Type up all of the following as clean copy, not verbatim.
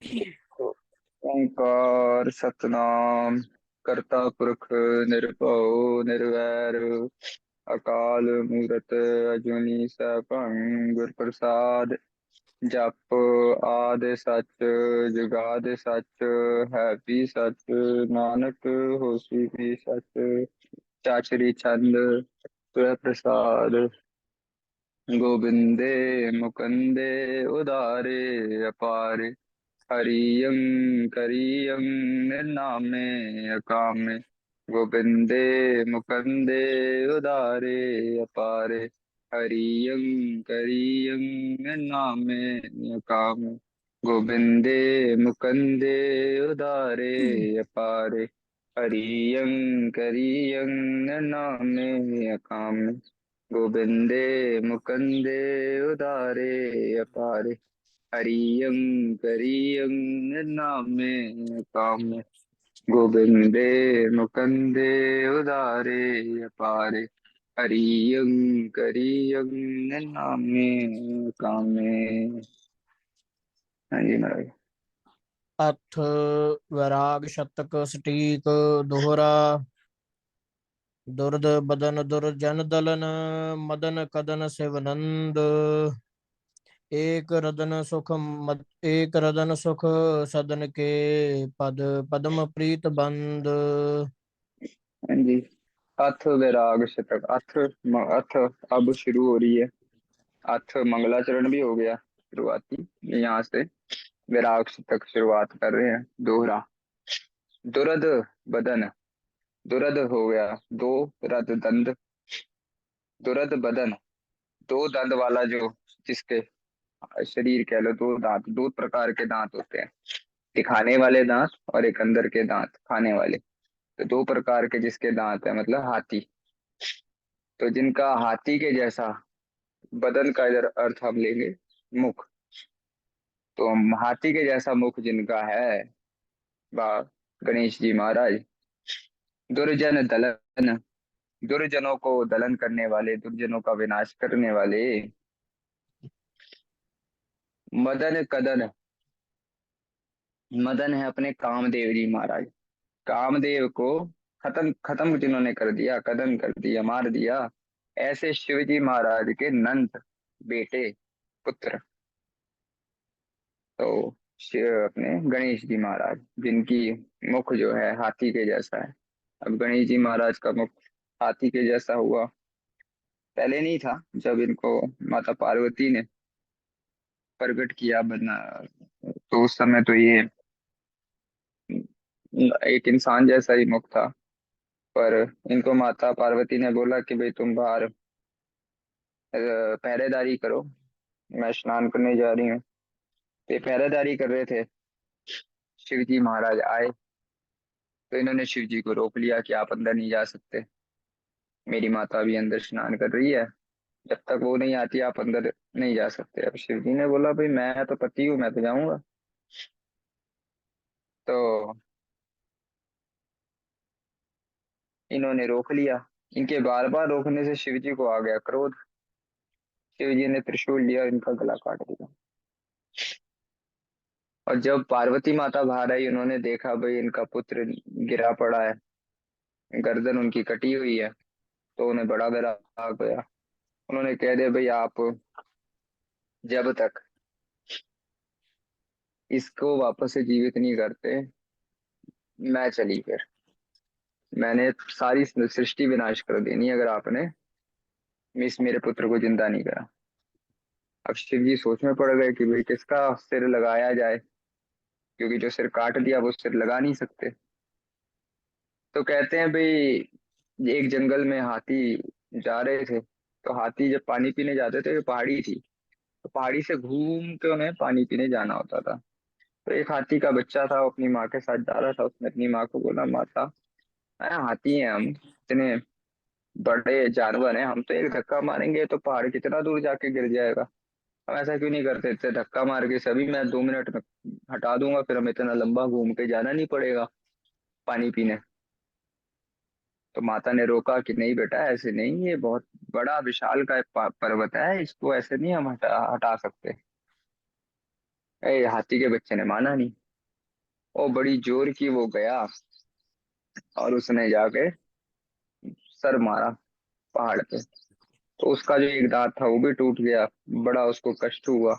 ओंकार सतनाम करता पुरख निरभउ निर्वैर अकाल मूरत अजूनी सैभं गुर प्रसाद जप आदि सच जुगादि सच है भी सच नानक होसी भी सच चाचरी छंद तुय प्रसाद गोविंदे मुकुंदे उदारे अपारे हरियं करियं निर्नामे अकामे गोविंदे मुकुंदे उदारे अपारे हरियं करियं निर्नामे अकामे गोविंदे मुकुंदे उदारे अपारे हरियं करियं निर्नामे अकामे गोविंदे मुकुंदे उदारे अपारे हरियं करियं नामे कामे गोविंदे मुकुंदे उदारे अपारे हरियं करियं नामे कामे। हाँ जी महाराज। अथ वैराग शतक सटीक दोहरा। दुर्द बदन दुर्जन दलन मदन कदन शिवनंद। एक रदन सुख एक रदन सुख सदन के पद पद्म प्रीत बंद। हाँ जी। अथ वैराग शतक अथ अब शुरू हो रही है। अथ मंगलाचरण भी हो गया शुरुआती। यहाँ से वैराग शतक शुरुआत कर रहे हैं दोहरा। दुरद बदन दुरद हो गया दो रद दंड दुरद बदन दो दंद वाला जो जिसके शरीर कह लो दो दांत दो प्रकार के दांत होते हैं। दिखाने वाले दांत और एक अंदर के दांत खाने वाले। तो दो प्रकार के जिसके दांत है मतलब हाथी। तो जिनका हाथी के जैसा बदन का इधर अर्थ हम लेंगे मुख। तो हाथी के जैसा मुख जिनका है बा गणेश जी महाराज। दुर्जन दलन दुर्जनों को दलन करने वाले दुर्जनों का विनाश करने वाले। मदन कदन मदन है अपने कामदेव जी महाराज। कामदेव को खत्म खत्म जिन्होंने कर दिया कदन कर दिया मार दिया। ऐसे शिव जी महाराज के नंद बेटे पुत्र। तो शिव अपने गणेश जी महाराज जिनकी मुख जो है हाथी के जैसा है। अब गणेश जी महाराज का मुख हाथी के जैसा हुआ। पहले नहीं था जब इनको माता पार्वती ने प्रकट किया बना। तो उस समय तो ये एक इंसान जैसा ही मुख था। पर इनको माता पार्वती ने बोला कि भाई तुम बाहर पहरेदारी करो। मैं स्नान करने जा रही हूँ। तो ये पहरेदारी कर रहे थे। शिव जी महाराज आए। तो इन्होंने शिव जी को रोक लिया कि आप अंदर नहीं जा सकते। मेरी माता भी अंदर स्नान कर रही है। जब तक वो नहीं आती आप अंदर नहीं जा सकते। अब शिव जी ने बोला भाई मैं तो पति हूँ मैं तो जाऊंगा। तो इन्होंने रोक लिया। इनके बार बार रोकने से शिव जी को आ गया क्रोध। शिव जी ने त्रिशूल लिया इनका गला काट दिया। और जब पार्वती माता बाहर आई उन्होंने देखा भाई इनका पुत्र गिरा पड़ा है। गर्दन उनकी कटी हुई है। तो उन्हें बड़ा वैराग गया। उन्होंने कह दिया भाई आप जब तक इसको वापस से जीवित नहीं करते मैं चली फिर। मैंने सारी सृष्टि विनाश कर देनी अगर आपने मिस मेरे पुत्र को जिंदा नहीं करा। अब शिव जी सोच में पड़ गए कि भाई किसका सिर लगाया जाए। क्योंकि जो सिर काट दिया वो सिर लगा नहीं सकते। तो कहते हैं भाई एक जंगल में हाथी जा रहे थे। तो हाथी जब पानी पीने जाते थे पहाड़ी थी। तो पहाड़ी से घूम के उन्हें पानी पीने जाना होता था। तो एक हाथी का बच्चा था वो अपनी माँ के साथ जा रहा था। उसने अपनी माँ को बोला माता हाथी हैं हम इतने बड़े जानवर हैं हम तो एक धक्का मारेंगे तो पहाड़ कितना दूर जाके गिर जाएगा। हम ऐसा क्यों नहीं करते इतने धक्का मार के सभी मैं 2 मिनट में हटा दूंगा फिर हमें इतना लंबा घूम के जाना नहीं पड़ेगा पानी पीने। तो माता ने रोका कि नहीं बेटा ऐसे नहीं ये बहुत बड़ा विशाल का पर्वत है इसको ऐसे नहीं हम हटा हटा सकते। हाथी के बच्चे ने माना नहीं। और बड़ी जोर की वो गया और उसने जाके सर मारा पहाड़ पे। तो उसका जो एक दांत था वो भी टूट गया। बड़ा उसको कष्ट हुआ।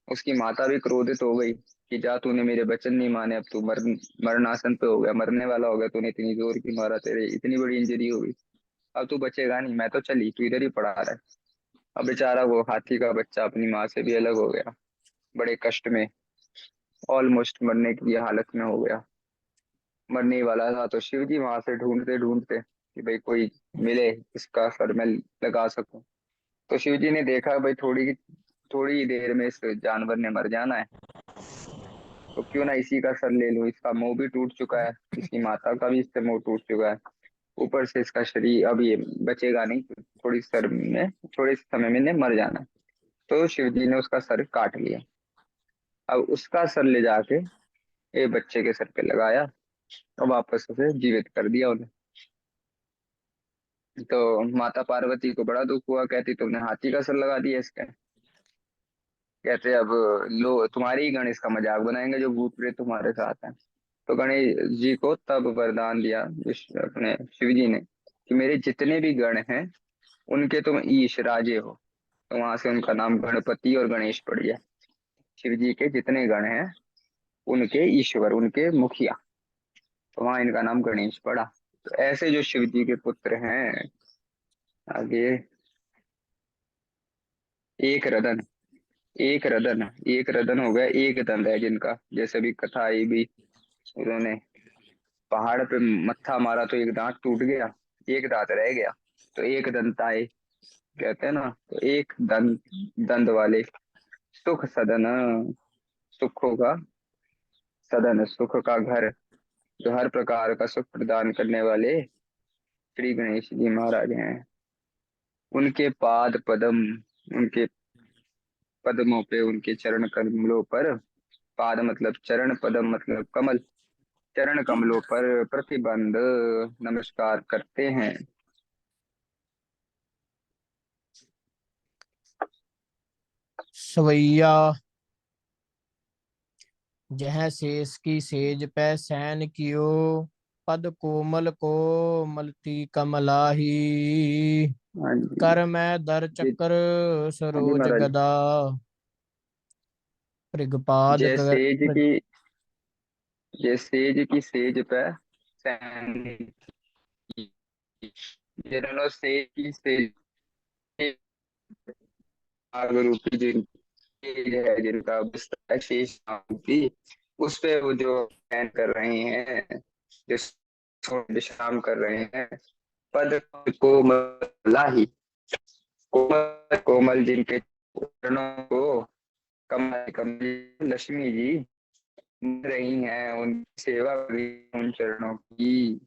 उसकी माता भी क्रोधित हो गई कि जा, तूने मेरे वचन नहीं माने, अब तू मरणासन पे हो गया, मरने वाला हो गया, तूने इतनी जोर की मारा, तेरे इतनी बड़ी इंजरी हो गई, अब तू बचेगा नहीं, मैं तो चली, तू इधर ही पड़ा रहा है। अब बेचारा वो हाथी का बच्चा अपनी माँ से भी अलग हो गया, बड़े कष्ट में, ऑलमोस्ट मरने की हालत में हो गया, मरने ही वाला था। तो शिव जी वहां से ढूंढते ढूंढते कि भाई कोई मिले इसका सर मैं लगा सकूं। तो शिव जी ने देखा भाई थोड़ी थोड़ी ही देर में इस जानवर ने मर जाना है, तो क्यों ना इसी का सर ले लूं, इसका मुंह भी टूट चुका है, इसकी माता का भी इससे मुंह टूट चुका है, ऊपर से इसका शरीर अब ये बचेगा नहीं, थोड़ी सर में थोड़े समय में इन्हें मर जाना है। तो शिव जी ने उसका सर काट लिया। अब उसका सर ले जाके एक बच्चे के सर पे लगाया और वापस उसे जीवित कर दिया उन्हें। तो माता पार्वती को बड़ा दुख हुआ, कहती तुमने हाथी का सर लगा दिया इसके। कहते अब लो तुम्हारे ही गण इसका मजाक बनाएंगे जो भूत प्रेत तुम्हारे साथ हैं। तो गणेश जी को तब वरदान दिया अपने शिव जी ने कि मेरे जितने भी गण हैं उनके तुम ईश राजे हो। तो वहां से उनका नाम गणपति और गणेश पड़ गया। शिव जी के जितने गण हैं उनके ईश्वर, उनके मुखिया, तो वहां इनका नाम गणेश पड़ा। तो ऐसे जो शिव जी के पुत्र हैं आगे, एक रदन, एक रदन हो गया, एक दंड है जिनका, जैसे भी कथा आई भी, उन्होंने पहाड़ पे मत्था मारा तो एक दांत टूट गया, एक दांत रह गया, तो एक दंताए कहते हैं ना। तो एक दंत, दंड वाले, सुख सदन, सुखों का सदन, सुख का घर, जो हर प्रकार का सुख प्रदान करने वाले श्री गणेश जी महाराज हैं। उनके पाद पद्म, उनके पद्मों पे, उनके चरण कमलों पर, पाद मतलब चरण, पद्म मतलब कमल, चरण कमलों पर प्रतिबंध नमस्कार करते हैं। सवैया जह शेष की सेज पे सैन कियो, पद कोमल को मलती कमलाही। हाँ जी। कर मैं दर जी। चक्र हाँ जी सरोज महाराज। गदा, पृगपाद जय सेज की, जय सेज की सेज पे सैन की, ये दोनों सेज की सेज, आग रूपी जिनकी है, जिनका बिस्तर है शेष नाग की, उस पे वो जो शयन कर रहे हैं, जो विश्राम कर रहे हैं। पद कोमला ही, कोमल कोमल जिनके चरणों को कमल कमल लक्ष्मी जी मिल रही हैं, उनकी सेवा कर रही हैं उन चरणों की।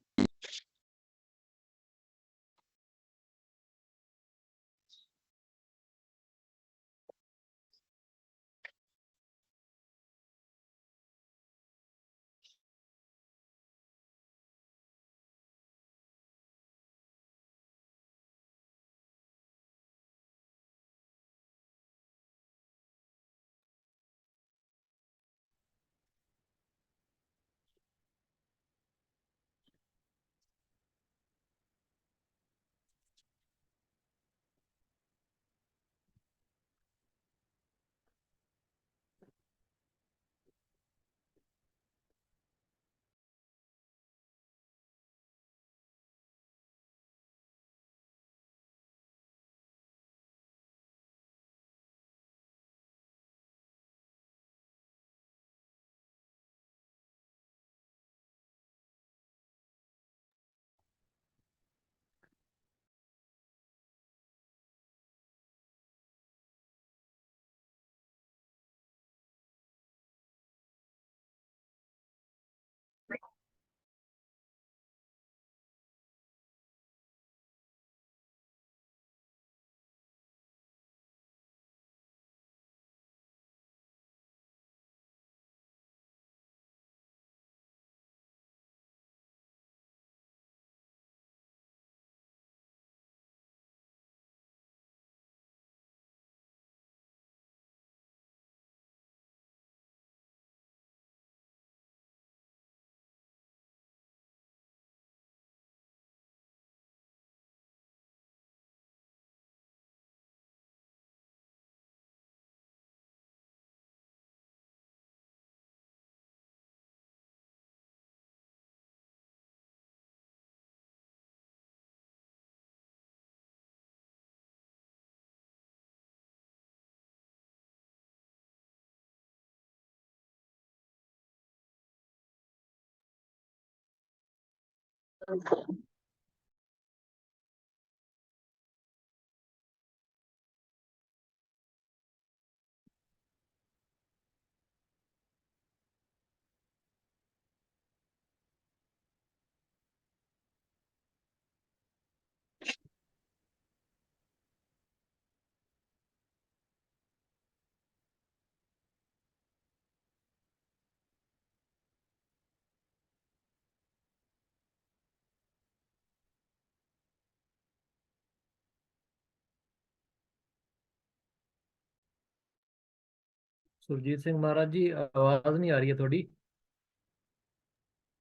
सुरजीत सिंह महाराज जी, आवाज नहीं आ रही है थोड़ी।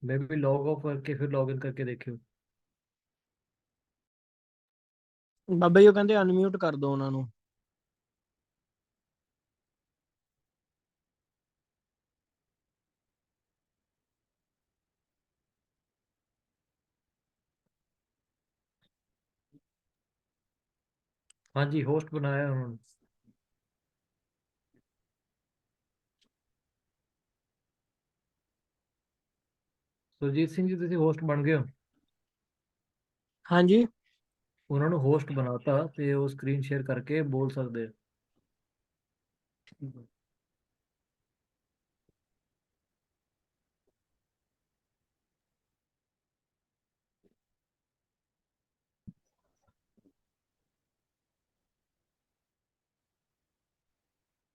मैं भी लॉग ऑफ करके फिर लॉग इन करके देखियो। ਬਾਬਾ ਜੀ ਉਹ ਕਹਿੰਦੇ ਅਨਮਿਊਟ ਕਰ ਦਿਓ ਉਹਨਾਂ ਨੂੰ। हाँ जी, होस्ट बनाया उन्होंने। ਸੁਰਜੀਤ ਸਿੰਘ ਜੀ, ਤੁਸੀਂ ਹੋਸਟ ਬਣ ਗਏ ਹੋ। ਹਾਂਜੀ। ਉਹਨਾਂ ਨੂੰ ਹੋਸਟ ਬਣਾਤਾ ਤੇ ਉਹ ਸਕਰੀਨ ਸ਼ੇਅਰ ਕਰਕੇ ਬੋਲ ਸਕਦੇ ਆ।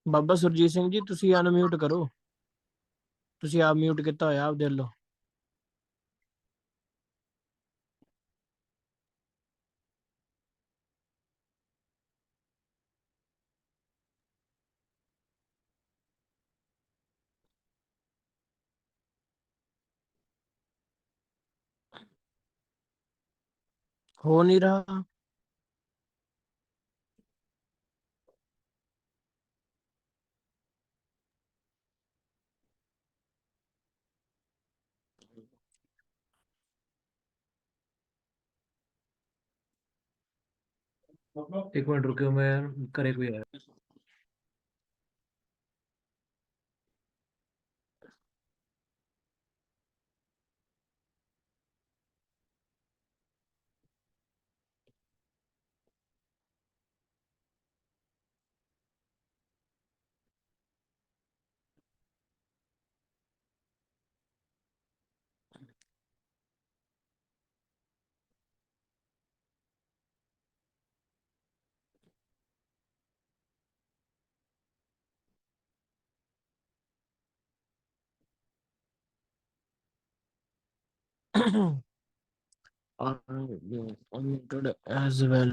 ਬਾਬਾ ਸੁਰਜੀਤ ਸਿੰਘ ਜੀ ਤੁਸੀਂ ਅਨਮਿਊਟ ਕਰੋ। ਤੁਸੀਂ ਆਪ ਮਿਊਟ ਕੀਤਾ ਹੋਇਆ ਆਪ ਦੇ ਲੋ। हो नहीं रहा। एक मिनट रुकियो, मैं करे कोई आया। Unmuted as well।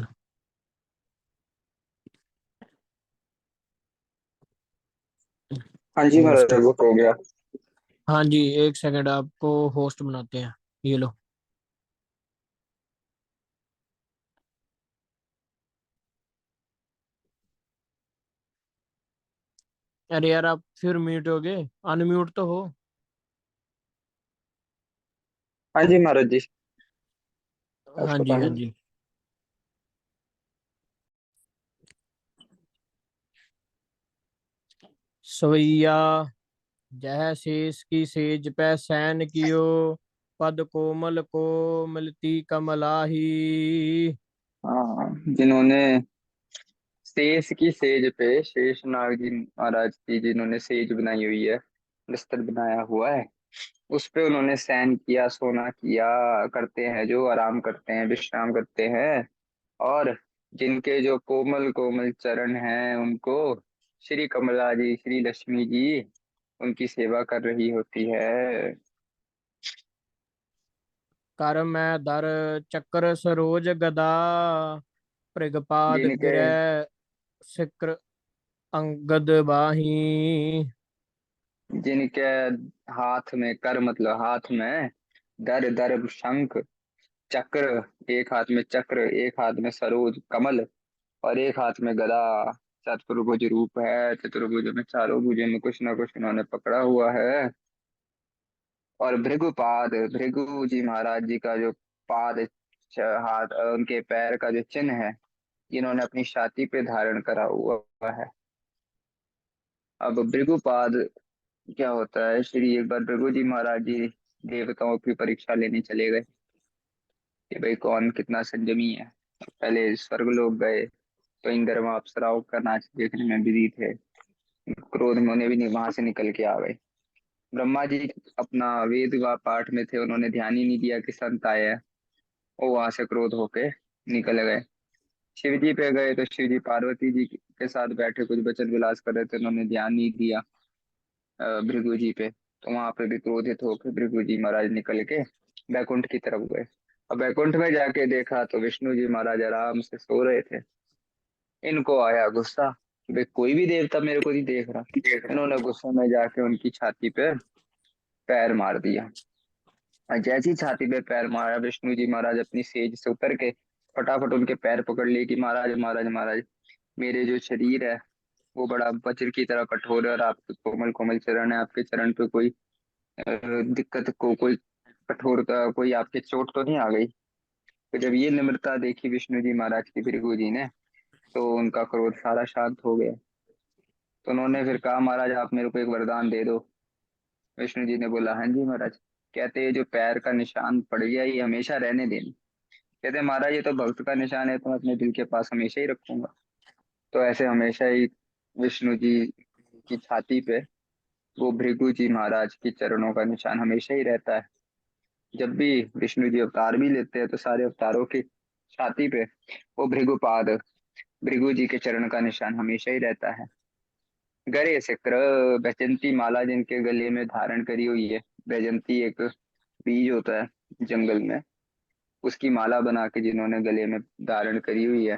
हाँ जी होस्ट। महाराज, बुक हो गया। हाँ जी, एक सेकंड आपको होस्ट बनाते हैं। ये लो। अरे यार आप फिर म्यूट हो गए। अनम्यूट तो हो। हाँ जी महाराज जी। अब हाँ जी पता हाँ नहीं। जी। सवैया जह शेष की सेज पे सैन कियो, पद कोमल को मिलती कमलाही। हाँ, जिन्होंने शेष की सेज पे, शेष नाग जी महाराज की जिन्होंने सेज बनाई हुई है, बिस्तर बनाया हुआ है, उस पे उन्होंने शयन किया, सोना किया करते हैं, जो आराम करते हैं, विश्राम करते हैं। और जिनके जो कोमल कोमल चरण हैं, उनको श्री कमला जी, श्री लक्ष्मी जी उनकी सेवा कर रही होती है। कर मैं दर चक्र सरोज गदा, पृगपाद जिनके गिरह सिक्र अंगद बाही। जिनके हाथ में कर, मतलब हाथ में दर दर शंख चक्र, एक हाथ में चक्र, एक हाथ में सरोज कमल, और एक हाथ में गदा। चतुर्भुज रूप है, चतुर्भुज में चारों भुजों में कुछ ना कुछ इन्होंने पकड़ा हुआ है। और भृगुपाद, भृगु जी महाराज जी का जो पाद, हाथ, उनके पैर का जो चिन्ह है, इन्होंने अपनी छाती पे धारण करा हुआ है। अब भृगुपाद क्या होता है, श्री एक बार भृगु जी महाराज जी देवताओं की परीक्षा लेने चले गए। कि भाई कौन कितना संयमी है। पहले स्वर्गलोक गए तो इंद्र वहां अप्सराओं का नाच देखने में बिजी थे, क्रोध में उन्हें भी नहीं वहां से निकल के आ गए। ब्रह्मा जी अपना वेद व पाठ में थे, उन्होंने ध्यान ही नहीं दिया कि संत आए हैं, वो वहां से क्रोध होके निकल गए। शिव जी पे गए तो शिव जी पार्वती जी के साथ बैठे कुछ वचन विलास कर रहे थे, उन्होंने ध्यान नहीं दिया भृगु जी पे, तो वहां पे भी क्रोधित होकर भृगु जी महाराज निकल के बैकुंठ की तरफ गए। और बैकुंठ में जाके देखा तो विष्णु जी महाराज आराम से सो रहे थे। इनको आया गुस्सा कि भाई कोई भी देवता मेरे को नहीं देख रहा। इन्होंने गुस्से में जाके उनकी छाती पे पैर मार दिया। और जैसी छाती पे पैर मारा, विष्णु जी महाराज अपनी सेज से उतर के फटाफट उनके पैर पकड़ लिए कि महाराज महाराज महाराज, मेरे जो शरीर है वो बड़ा वज्र की तरह कठोर है, और आपके कोमल कोमल चरण है, आपके चरण पे कोई दिक्कत को कोई कठोरता कोई आपके चोट तो नहीं आ गई। तो जब ये निम्रता देखी विष्णु जी महाराज की भृगु जी ने, तो उनका क्रोध सारा शांत हो गया। तो उन्होंने फिर कहा महाराज आप मेरे को एक वरदान दे दो। विष्णु जी ने बोला हाँ जी महाराज। कहते ये जो पैर का निशान पड़ गया ये हमेशा रहने देना। कहते महाराज ये तो भक्त का निशान है, तो मैं अपने दिल के पास हमेशा ही रखूंगा। तो ऐसे हमेशा ही विष्णु जी की छाती पे वो भृगु जी महाराज के चरणों का निशान हमेशा ही रहता है। जब भी विष्णु जी अवतार भी लेते हैं तो सारे अवतारों की छाती पे वो भृगुपाद भृगु जी के चरण का निशान हमेशा ही रहता है। गरे शक्र बैजंती माला जिनके गले में धारण करी हुई है। बैजंती एक बीज होता है जंगल में, उसकी माला बना के जिन्होंने गले में धारण करी हुई है।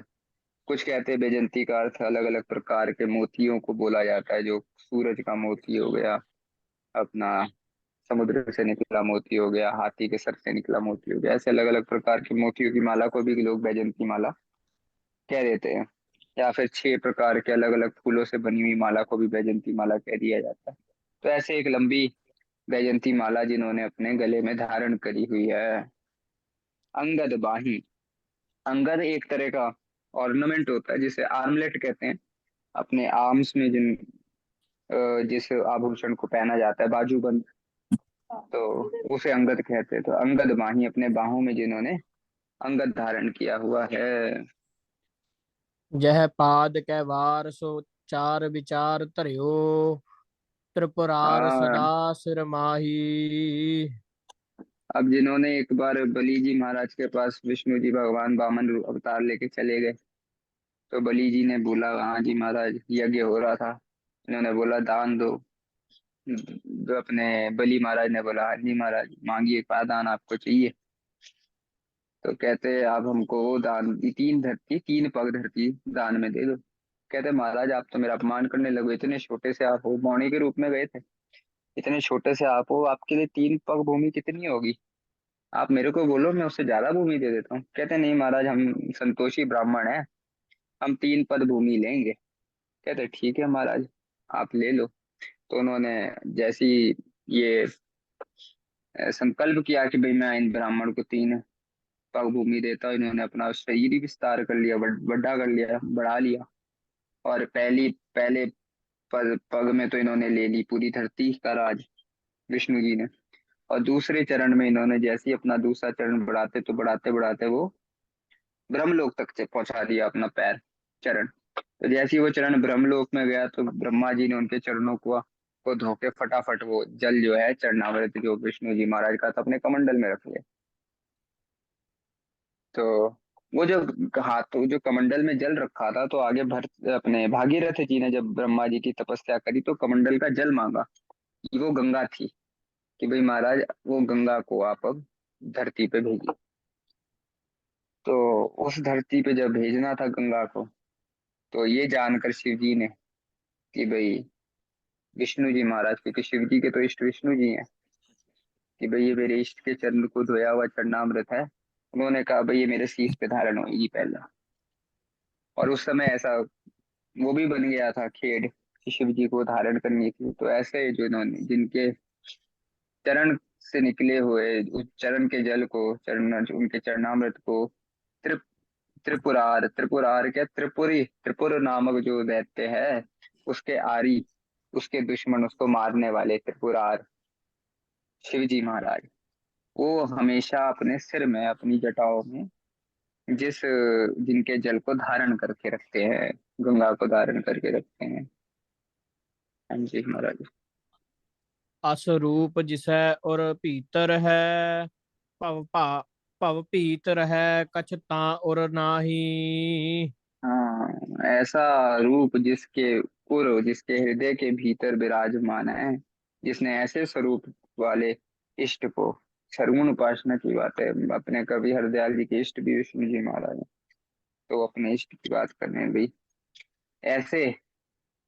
कुछ कहते हैं बैजंती का अर्थ अलग अलग प्रकार के मोतियों को बोला जाता है, जो सूरज का मोती हो गया, अपना समुद्र से निकला मोती हो गया, हाथी के सर से निकला मोती हो गया, ऐसे अलग अलग प्रकार के मोतियों की माला को भी लोग बैजंती माला कह देते हैं। या फिर 6 प्रकार के अलग अलग फूलों से बनी हुई माला को भी बैजंती माला कह दिया जाता है। तो ऐसे एक लंबी बैजंती माला जिन्होंने अपने गले में धारण करी हुई है। अंगद बाही, अंगद एक तरह का ऑर्नामेंट होता है जिसे आर्मलेट कहते हैं। अपने आर्म्स में जिस आभूषण को पहना जाता है बाजूबंद, तो उसे अंगद कहते हैं। तो अंगद बाही, अपने बाहों में जिन्होंने अंगद धारण किया हुआ है। जह पाद कै वार सो चार विचार धरियो, त्रिपुरार हाँ, सदा सिर माही। अब जिन्होंने एक बार बली जी महाराज के पास विष्णु जी भगवान वामन अवतार लेके चले गए, तो बली जी ने बोला हाँ जी महाराज यज्ञ हो रहा था, इन्होंने बोला दान दो। अपने बली महाराज ने बोला हाँ जी महाराज मांगिए, क्या दान आपको चाहिए। तो कहते आप हमको वो दान 3 धरती 3 पग धरती दान में दे दो। कहते महाराज आप तो मेरा अपमान करने लगे, इतने छोटे से आप हो, मौनी के रूप में गए थे, इतने छोटे से आप हो, आपके लिए 3 पग भूमि कितनी होगी, आप मेरे को बोलो मैं उससे ज्यादा भूमि दे देता हूँ। कहते नहीं महाराज हम संतोषी ब्राह्मण हैं, हम 3 पद भूमि लेंगे। कहते ठीक है महाराज आप ले लो। तो उन्होंने जैसी ये संकल्प किया कि भाई मैं इन ब्राह्मण को 3 पग भूमि देता हूँ, इन्होंने अपना शरीर ही विस्तार कर लिया, बड़ा कर लिया, बढ़ा लिया। और पहले पग में तो इन्होंने ले ली पूरी धरती का राज विष्णु जी ने। और दूसरे चरण में इन्होंने जैसे ही अपना दूसरा चरण बढ़ाते तो बढ़ाते बढ़ाते वो ब्रह्मलोक तक से पहुंचा दिया अपना पैर चरण। तो जैसे ही वो चरण ब्रह्मलोक में गया तो ब्रह्मा जी ने उनके चरणों को धो के फटाफट वो जल जो है चरणामृत जो विष्णु जी महाराज का था अपने कमंडल में रख लिया। तो वो जो हाथ जो कमंडल में जल रखा था, तो आगे भर अपने भागीरथ जी ने जब ब्रह्मा जी की तपस्या करी तो कमंडल का जल मांगा, कि वो गंगा थी, कि भाई महाराज वो गंगा को आप अब धरती पे भेजिए। तो उस धरती पे जब भेजना था गंगा को, तो ये जानकर शिव जी ने कि भाई विष्णु जी महाराज, क्योंकि शिव जी के तो इष्ट विष्णु जी हैं, कि भाई ये मेरे इष्ट के चरण को धोया हुआ चरणामृत है। उन्होंने कहा भाई ये मेरे शीश पे धारण होगी पहला। और उस समय ऐसा वो भी बन गया था खेड कि शिव जी को धारण करनी थी। तो ऐसे जो इन्होंने जिनके चरण से निकले हुए उस चरण के जल को चरण उनके चरणामृत को त्रिपुरार क्या त्रिपुर नामक जो दैत्य है उसके आरी, उसके दुश्मन, उसको मारने वाले त्रिपुरार शिव जी महाराज, वो हमेशा अपने सिर में, अपनी जटाओं में जिनके जल को धारण करके रखते हैं, गंगा को धारण करके रखते हैं। हाँ जी महाराज। अस रूप जिसै और भीतर है, भव भा भव भीतर है कछ ता और नाही। हाँ, ऐसा रूप जिसके पूर्व, जिसके हृदय के भीतर विराजमान है, जिसने ऐसे स्वरूप वाले इष्ट को, सरगुण उपासना की बात है, अपने कवि हरदयाल जी के इष्ट भी विष्णु जी महाराज हैं। तो अपने इष्ट की बात करने भी, ऐसे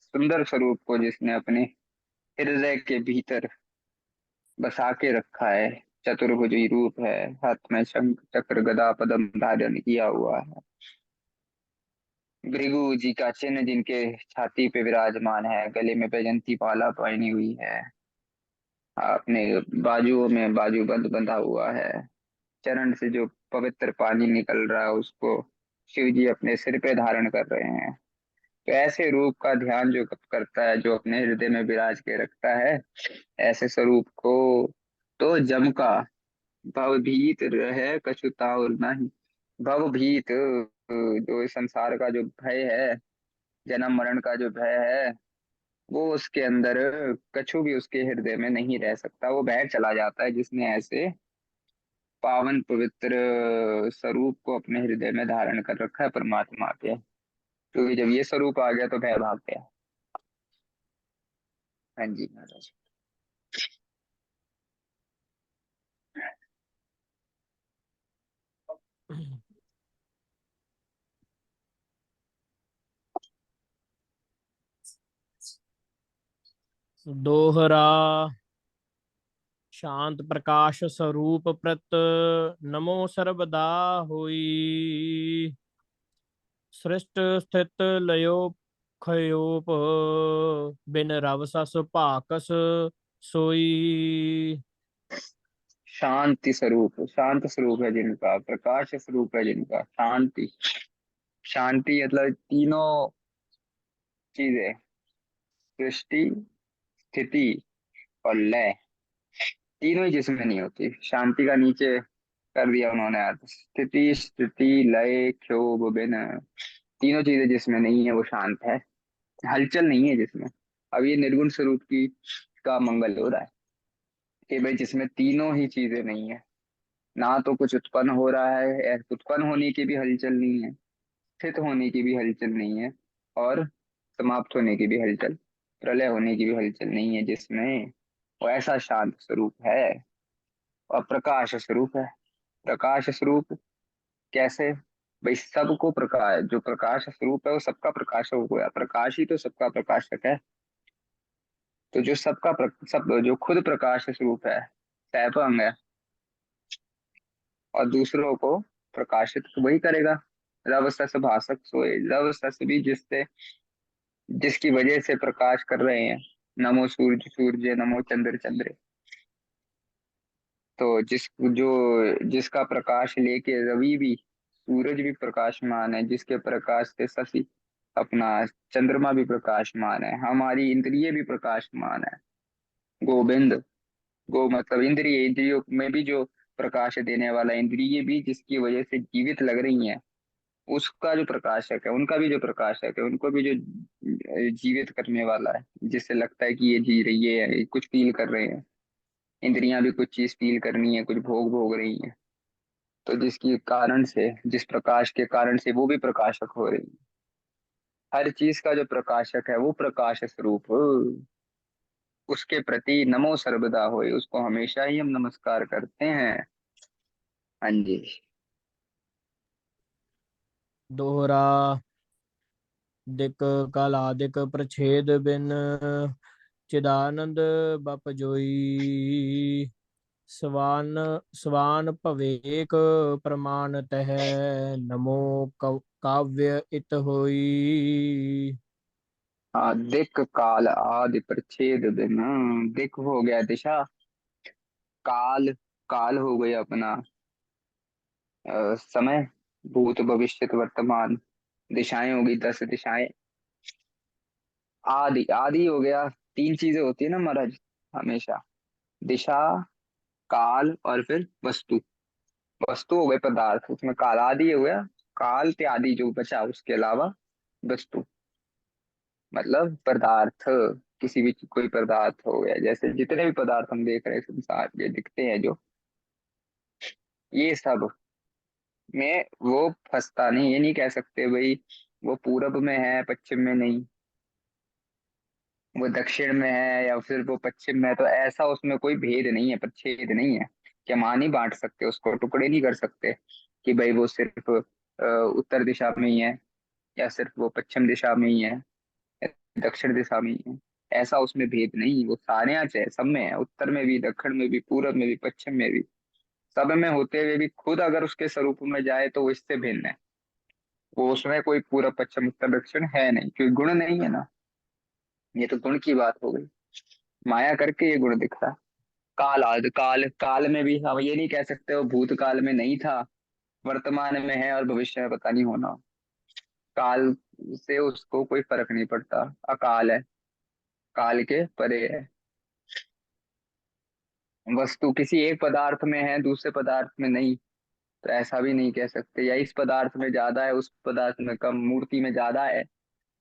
सुंदर स्वरूप को जिसने अपने हृदय के भीतर बसा के रखा है, चतुर्भुजी रूप है, हाथ में शंख चक्र गदा पद्म धारण किया हुआ है, भृगु जी का चिन्ह जिनके छाती पे विराजमान है, गले में बैजंती माला पहनी हुई है, अपने बाजुओं में बाजूबंद बंधा हुआ है, चरण से जो पवित्र पानी निकल रहा है उसको शिव जी अपने सिर पे धारण कर रहे हैं। तो ऐसे रूप का ध्यान जो करता है, जो अपने हृदय में विराज के रखता है ऐसे स्वरूप को, तो जम का भवभीत रहे कछुताउर नहीं। भवभीत, जो इस संसार का जो भय है, जन्म मरण का जो भय है, वो उसके अंदर कछु भी उसके हृदय में नहीं रह सकता, वो बाहर चला जाता है जिसने ऐसे पावन पवित्र स्वरूप को अपने हृदय में धारण कर रखा है परमात्मा के। क्योंकि जब ये स्वरूप आ गया तो भय भाग गया। हाँ जी महाराज। दोहरा शांत प्रकाश स्वरूप प्रत नमो सर्वदा होई। सृष्ट स्थित लयो खयोप बिन रव सस भाकस सोई। शांति स्वरूप, शांत स्वरूप है जिनका, प्रकाश स्वरूप है जिनका, शांति। शांति मतलब तीनों चीजें, सृष्टि, स्थिति और लय, तीनों ही जिसमें नहीं होती। शांति का नीचे कर दिया उन्होंने अर्थ, स्थिति स्थिति लय क्षोभ बिन, तीनों चीजें जिसमें नहीं है वो शांत है, हलचल नहीं है जिसमें। अब ये निर्गुण स्वरूप की का मंगल हो रहा है कि भाई जिसमें तीनों ही चीजें नहीं है, ना तो कुछ उत्पन्न हो रहा है, उत्पन्न होने की भी हलचल नहीं है, स्थित होने की भी हलचल नहीं है, और समाप्त होने की भी हलचल, प्रलय होने की भी हलचल नहीं है जिसमें, वो ऐसा शांत स्वरूप है। और प्रकाश स्वरूप है। प्रकाश स्वरूप कैसे? भाई सबको प्रकाश, जो प्रकाश स्वरूप है वो सबका प्रकाशक हो गया, प्रकाश ही तो सबका प्रकाशक है। तो जो सब जो खुद प्रकाश स्वरूप है, सैपंग है, और दूसरों को प्रकाशित तो वही करेगा। रव सस भासक सोए, रव सस भी जिससे, जिसकी वजह से प्रकाश कर रहे हैं, नमो सूर्य सूर्य नमो चंद्र चंद्र। तो जिसका प्रकाश लेके रवि भी, सूरज भी प्रकाशमान है, जिसके प्रकाश से शशि अपना चंद्रमा भी प्रकाशमान है, हमारी इंद्रिय भी प्रकाशमान है। गोविंद, गो मतलब इंद्रिय, इंद्रियों में भी जो प्रकाश देने वाला इंद्रिय भी जिसकी वजह से जीवित लग रही हैं, उसका जो प्रकाशक है, उनका भी जो प्रकाशक है, उनको भी जो जीवित करने वाला है, जिससे लगता है कि ये जी रही है, ये कुछ फील कर रहे हैं, इंद्रियां भी कुछ चीज फील करनी है, कुछ भोग भोग रही है। तो जिसकी कारण से, जिस प्रकाश के कारण से वो भी प्रकाशक हो रही है, हर चीज का जो प्रकाशक है वो प्रकाश स्वरूप हो, उसके प्रति नमो सर्वदा होए, उसको हमेशा ही हम नमस्कार करते हैं। हाँ जी। दोहरा दिक कालादिक प्रछेद बिन चिदानंद बप जोई। स्वान स्वान भवेक प्रमाण तह नमो काव्य इत होई। हाँ, दिक काल आदि प्रच्छेद दिन, दिक हो गया दिशा, काल, काल हो गया अपना समय, भूत भविष्य वर्तमान, दिशाएं होगी 10 दिशाएं, आदि, आदि हो गया, तीन चीजें होती है ना महाराज हमेशा, दिशा, काल और फिर वस्तु। वस्तु हो गए पदार्थ, उसमें काल आदि हो गया, काल इत्यादि जो बचा उसके अलावा वस्तु, मतलब पदार्थ। किसी भी कोई पदार्थ हो गया, जैसे जितने भी पदार्थ हम देख रहे हैं संसार के दिखते हैं जो, ये सब में वो फंसता नहीं। ये नहीं कह सकते भाई वो पूरब में है पश्चिम में नहीं, वो दक्षिण में है या फिर वो पश्चिम में है, तो ऐसा उसमें कोई भेद नहीं है, प्रच्छेद नहीं है कि हम नहीं बांट सकते उसको, टुकड़े नहीं कर सकते कि भाई वो सिर्फ उत्तर दिशा में ही है या सिर्फ वो पश्चिम दिशा में ही है या दक्षिण दिशा में ही है। ऐसा उसमें भेद नहीं, वो सारे है, सब में है, उत्तर में भी, दक्षिण में भी, पूरब में भी, पश्चिम में भी, सब में होते हुए भी खुद अगर उसके स्वरूप में जाए तो वो इससे भिन्न है। वो उसमें कोई पूरब पश्चिम उत्तर दक्षिण है नहीं, क्योंकि गुण नहीं है ना। ये तो गुण की बात हो गई, माया करके ये गुण दिख रहा है। काल आदि, काल, काल में भी हम ये नहीं कह सकते वो भूतकाल में नहीं था, वर्तमान में है और भविष्य में पता नहीं होना। काल से उसको कोई फर्क नहीं पड़ता, अकाल है, काल के परे है। वस्तु किसी एक पदार्थ में है दूसरे पदार्थ में नहीं, तो ऐसा भी नहीं कह सकते, या इस पदार्थ में ज्यादा है उस पदार्थ में कम, मूर्ति में ज्यादा है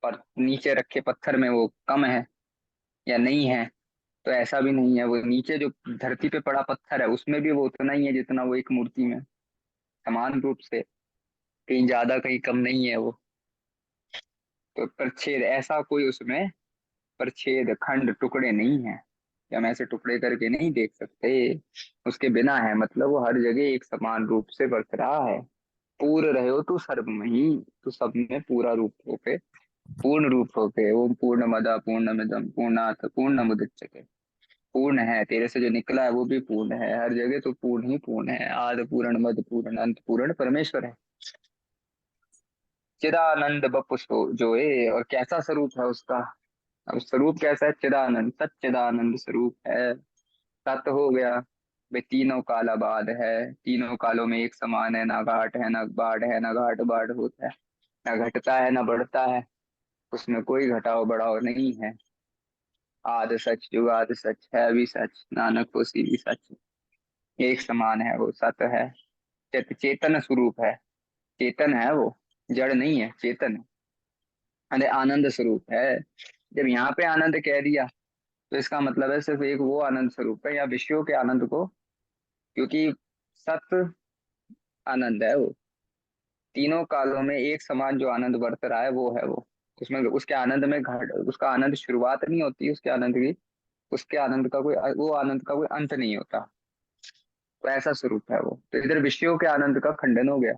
और नीचे रखे पत्थर में वो कम है या नहीं है, तो ऐसा भी नहीं है। वो नीचे जो धरती पे पड़ा पत्थर है उसमें भी वो उतना ही है जितना वो एक मूर्ति में, समान रूप से, कहीं ज्यादा कहीं कम नहीं है वो। तो प्रच्छेद ऐसा कोई उसमें प्रच्छेद खंड टुकड़े नहीं है कि हम ऐसे टुकड़े करके नहीं देख सकते, उसके बिना है, मतलब वो हर जगह एक समान रूप से बरत रहा है। पूर्ण रहे हो तू सर्वमयी, तू सब में पूरा रूप होके, पूर्ण रूप होके, वो पूर्ण मदा पूर्णमिदम पूर्णात पूर्णमुदच्यते, पूर्ण है, तेरे से जो निकला है वो भी पूर्ण है, हर जगह तो पूर्ण ही पूर्ण है, आदि पूर्ण मद पूर्ण अंत पूर्ण परमेश्वर है। चिदानंद बपुषो जो है, और कैसा स्वरूप है उसका। अब स्वरूप कैसा है, चिदानंद, सच्चिदानंद स्वरूप है। सत हो गया, वे तीनों कालाबाद है, तीनों कालों में एक समान है, ना घाट है ना बाढ़ है, ना घाट बाढ़ होता है, ना घटता है ना बढ़ता है, उसमें कोई घटाव बढ़ाव नहीं है। आद सच जुगाद सच है भी सच, नानक होसी भी सच, एक समान है, वो सत है। चेतन स्वरूप है, चेतन है वो, जड़ नहीं है, चेतन है। अरे आनंद स्वरूप है। जब यहाँ पे आनंद कह दिया तो इसका मतलब है सिर्फ एक वो आनंद स्वरूप है या विषयों के आनंद को, क्योंकि सत आनंद है वो, तीनों कालों में एक समान जो आनंद बरत रहा है वो है वो। उसमें उसके आनंद में घट, उसका आनंद शुरुआत नहीं होती उसके आनंद की, उसके आनंद का कोई, वो आनंद का कोई अंत नहीं होता, तो ऐसा स्वरूप है वो। तो इधर विषयों के आनंद का खंडन हो गया,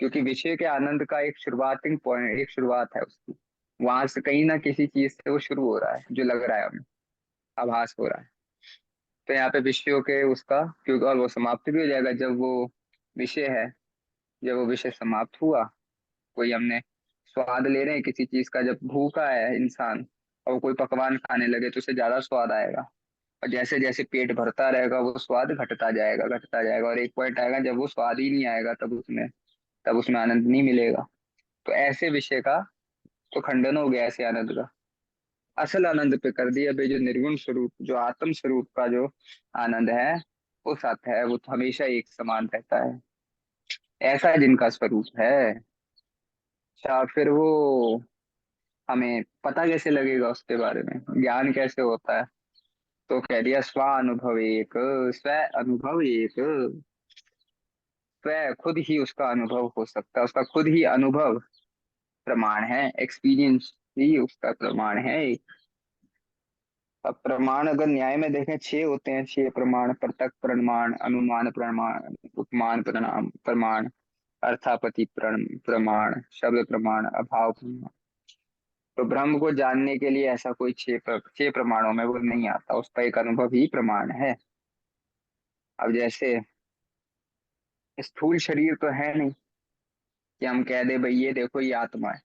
क्योंकि विषय के आनंद का एक शुरुआती पॉइंट, एक शुरुआत है उसकी, वहां से कहीं ना किसी चीज से वो शुरू हो रहा है जो लग रहा है हमें, आभास हो रहा है। तो यहाँ पे विषयों के उसका, क्योंकि और वो समाप्त भी हो जाएगा जब वो विषय है, जब वो विषय समाप्त हुआ। कोई हमने स्वाद ले रहे हैं किसी चीज का, जब भूखा है इंसान और कोई पकवान खाने लगे तो उसे ज्यादा स्वाद आएगा, और जैसे जैसे पेट भरता रहेगा वो स्वाद घटता जाएगा, और एक पॉइंट आएगा जब वो स्वाद ही नहीं आएगा, तब उसमें आनंद नहीं मिलेगा। तो ऐसे विषय का तो खंडन हो गया, ऐसे आनंद का। असल आनंद पे कर दिया भाई, जो निर्गुण स्वरूप, जो आत्म स्वरूप का जो आनंद है वो सत है, वो तो हमेशा एक समान रहता है, ऐसा जिनका स्वरूप है। अच्छा, फिर वो हमें पता कैसे लगेगा उसके बारे में, ज्ञान कैसे होता है। तो कह दिया स्वानुभव एक, स्व अनुभव एक, स्व खुद ही उसका अनुभव हो सकता है, उसका खुद ही अनुभव प्रमाण है, एक्सपीरियंस ही उसका प्रमाण है। अब प्रमाण अगर न्याय में देखें 6 होते हैं, 6 प्रमाण, प्रत्यक्ष प्रमाण, अनुमान प्रमाण, उपमान प्रमाण प्रमाण, अर्थापत्ति प्रमाण, शब्द प्रमाण, अभाव प्रमाण। तो ब्रह्म को जानने के लिए ऐसा कोई 6 प्रमाणों में वो नहीं आता, उसका एक अनुभव ही प्रमाण है। अब जैसे स्थूल शरीर तो है नहीं कि हम कह दे भाई ये देखो ये आत्मा है,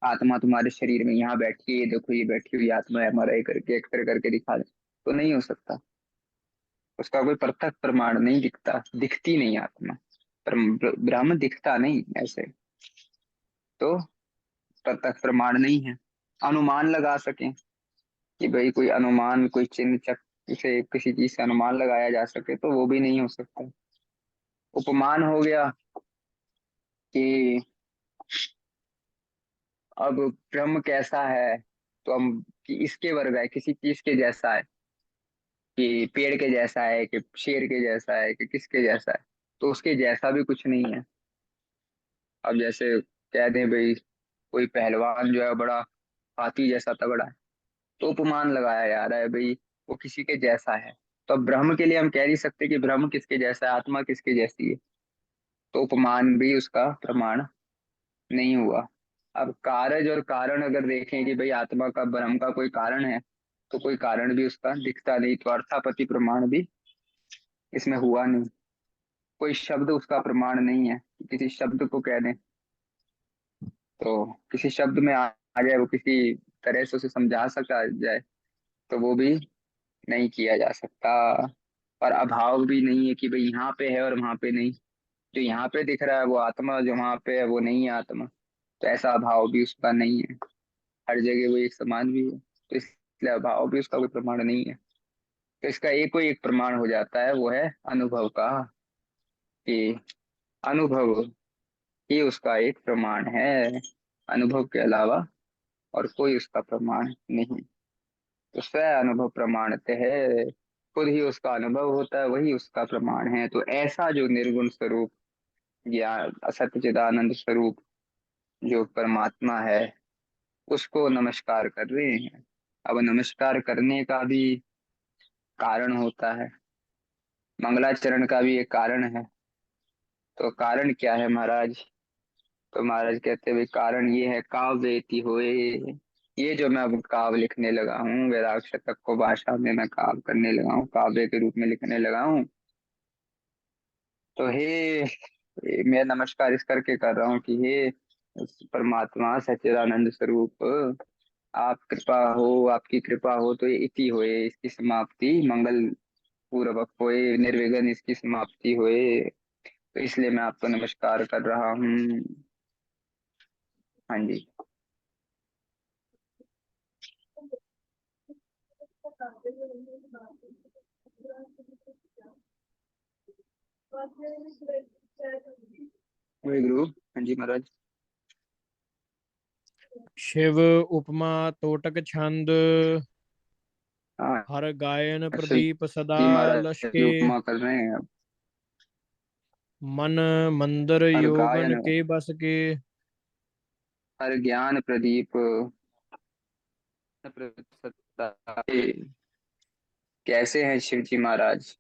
आत्मा तुम्हारे शरीर में यहाँ बैठी है, ये देखो ये बैठी हुई आत्मा है हमारा, ये करके एक्सरे करके दिखा दे, तो नहीं हो सकता। उसका कोई प्रत्यक्ष प्रमाण नहीं दिखता, दिखती नहीं आत्मा, पर ब्रह्म दिखता नहीं ऐसे, तो प्रत्यक्ष प्रमाण नहीं है। अनुमान लगा सकें कि भाई कोई अनुमान, कोई चिन्ह उसे किसी चीज से अनुमान लगाया जा सके तो वो भी नहीं हो सकता। उपमान हो गया कि अब ब्रह्म कैसा है, तो हम कि इसके वर्ग है, किसी चीज के जैसा है, कि पेड़ के जैसा है, कि शेर के जैसा है, कि किसके जैसा है, तो उसके जैसा भी कुछ नहीं है। अब जैसे कह दें भाई कोई पहलवान जो है बड़ा हाथी जैसा तगड़ा है, तो उपमान लगाया जा रहा है भाई वो किसी के जैसा है। तो अब ब्रह्म के लिए हम कह नहीं सकते कि ब्रह्म किसके जैसा है, आत्मा किसके जैसी है, तो उपमान भी उसका प्रमाण नहीं हुआ। अब कारज और कारण अगर देखें कि भाई आत्मा का ब्रह्म का कोई कारण है, तो कोई कारण भी उसका दिखता नहीं, तो अर्थापति प्रमाण भी इसमें हुआ नहीं। कोई शब्द उसका प्रमाण नहीं है कि किसी शब्द को कह दें तो किसी शब्द में आ जाए, वो किसी तरह से उसे समझा सका जाए, तो वो भी नहीं किया जा सकता। और अभाव भी नहीं है कि भाई यहाँ पे है और वहां पे नहीं, जो यहाँ पे दिख रहा है वो आत्मा, जो वहां पे है वो नहीं है आत्मा, तो ऐसा अभाव भी उसका नहीं है। हर जगह वो एक समान भी है, तो इसलिए अभाव भी उसका कोई प्रमाण नहीं है। तो इसका एक कोई एक प्रमाण हो जाता है, वो है अनुभव का, कि अनुभव ही उसका एक प्रमाण है, अनुभव के अलावा और कोई उसका प्रमाण नहीं। तो स्व अनुभव प्रमाणते है, खुद ही उसका अनुभव होता है, वही उसका प्रमाण है। तो ऐसा जो निर्गुण स्वरूप, ज्ञान असच्चिदानंद स्वरूप जो परमात्मा है, उसको नमस्कार कर रहे हैं। अब नमस्कार करने का भी कारण होता है, मंगलाचरण का भी एक कारण है। तो कारण क्या है महाराज? तो महाराज कहते हुए कारण ये है, काव्येति होए। ये जो मैं अब काव्य लिखने लगा हूँ, वैराग शतक को भाषा में मैं काव्य करने लगा हूँ, काव्य के रूप में लिखने लगा हूँ, तो मैं नमस्कार इस करके कर रहा हूँ कि हे परमात्मा सच्चिदानंद स्वरूप, आप कृपा हो, आपकी कृपा हो तो ये इति होए, इसकी समाप्ति मंगल पूर्वक होए, निर्विघ्न इसकी समाप्ति होए। तो इसलिए मैं आपको नमस्कार कर रहा हूँ। हाँ जी। वही गुरु। हाँ जी महाराज। शिव उपमा तोटक छंद, हाँ हर गायन शिव प्रदीप सदा जी महाराज लश की के, उपमा कर रहे हैं अब। मन मंदिर हर योगन गायन, के बस के। हर ज्ञान प्रदीप कैसे हैं शिव जी महाराज?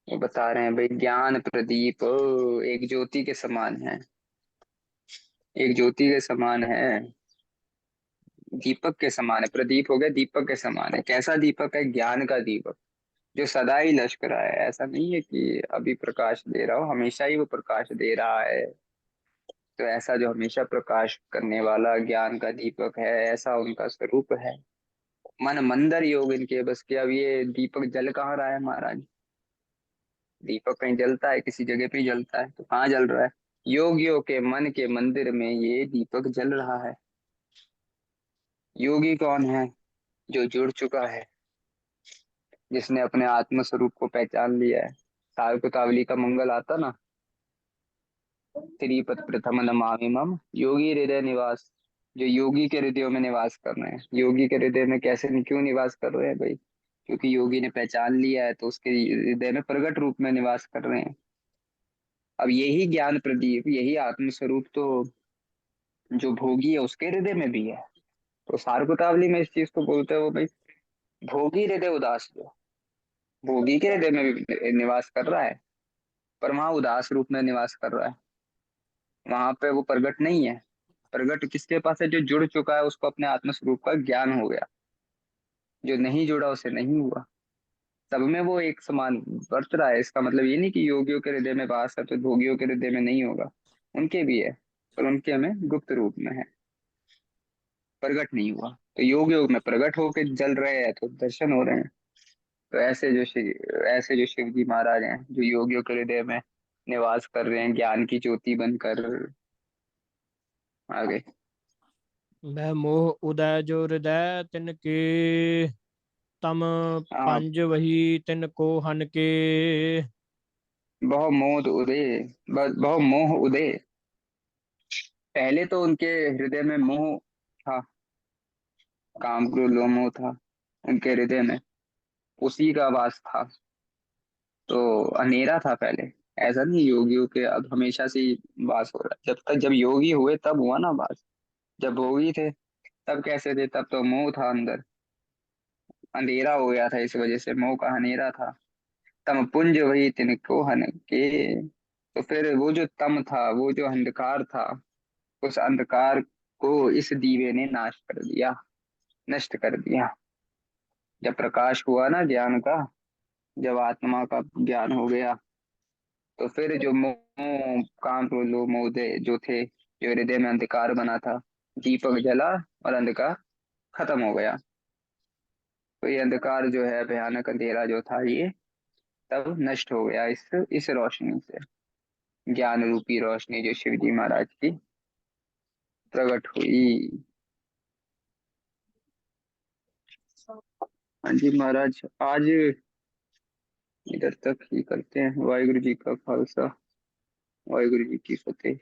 वो बता रहे हैं भाई ज्ञान प्रदीप एक ज्योति के समान है, एक ज्योति के समान है, दीपक के समान है। प्रदीप हो गया, दीपक के समान है। कैसा दीपक है? ज्ञान का दीपक, जो सदा ही लश्करा है। ऐसा नहीं है कि अभी प्रकाश दे रहा हो, हमेशा ही वो प्रकाश दे रहा है। तो ऐसा जो हमेशा प्रकाश करने वाला ज्ञान का दीपक है, ऐसा उनका स्वरूप है। मन मंदर योग इनके बस के। अब ये दीपक जल कहाँ रहा है महाराज? दीपक कहीं जलता है? किसी जगह पे ही जलता है, तो कहाँ जल रहा है? योगियों के मन के मंदिर में ये दीपक जल रहा है। योगी कौन है? जो जुड़ चुका है, जिसने अपने आत्म स्वरूप को पहचान लिया है। सावित्री का मंगल आता ना, श्रीपद प्रथम नमामि मम योगी हृदय निवास। जो योगी के हृदयों में निवास कर रहे हैं, योगी के हृदय में कैसे क्यों निवास कर रहे हैं भाई? क्योंकि योगी ने पहचान लिया है, तो उसके हृदय में प्रकट रूप में निवास कर रहे हैं। अब यही ज्ञान प्रदीप, यही आत्म स्वरूप तो जो भोगी है उसके हृदय में भी है। तो सारकुतावली में इस चीज को बोलते हैं वो भाई, भोगी हृदय उदास, जो भोगी के हृदय में भी निवास कर रहा है, पर वहां उदास रूप में निवास कर रहा है, वहां पे वो प्रगट नहीं है। प्रगट किसके पास है? जो जुड़ चुका है, उसको अपने आत्म स्वरूप का ज्ञान हो गया। जो नहीं जुड़ा उसे नहीं हुआ। सब में वो एक समान बरत रहा है। इसका मतलब ये नहीं कि योगियों के हृदय में वास है तो भोगियों के हृदय में नहीं होगा, उनके भी है, पर उनके में गुप्त रूप में है, प्रगट नहीं हुआ। तो योग योग में प्रगट होके जल रहे हैं, तो दर्शन हो रहे हैं। तो ऐसे जो शिव जी महाराज हैं, जो योगियों के हृदय में निवास कर रहे हैं ज्ञान की ज्योति बनकर। आगे। वह मोह उदय जो हृदय तिनके, तम हाँ, पंज वही तिन को हन के। बहु मोद उदय, बहु मोह उदय। पहले तो उनके हृदय में मोह था, काम क्रोध लोभ मोह था उनके हृदय में, उसी का वास था। तो अंधेरा था पहले। ऐसा नहीं योगियों के अब हमेशा से ही वास हो रहा है, जब तक जब योगी हुए तब हुआ ना वास। जब भोगी थे तब कैसे थे, तब तो मोह था अंदर, अंधेरा हो गया था, इस वजह से मोह का अंधेरा था। तम पुंज वही तिनको हन के। तो फिर वो जो तम था, वो जो अंधकार था, उस अंधकार को इस दीवे ने नाश कर दिया, नष्ट कर दिया। जब प्रकाश हुआ ना ज्ञान का, जब आत्मा का ज्ञान हो गया, तो फिर जो मोह काम क्रोध लोभ मोह जो थे, जो हृदय में अंधकार बना था, दीपक जला और अंधकार खत्म हो गया। तो ये अंधकार जो है, भयानक अंधेरा जो था, ये तब नष्ट हो गया इस रोशनी से। ज्ञान रूपी रोशनी जो शिव जी महाराज की प्रकट हुई। हाँ जी महाराज, आज इधर तक ही करते हैं। वाहिगुरु जी का खालसा, वाहिगुरु जी की फतेह।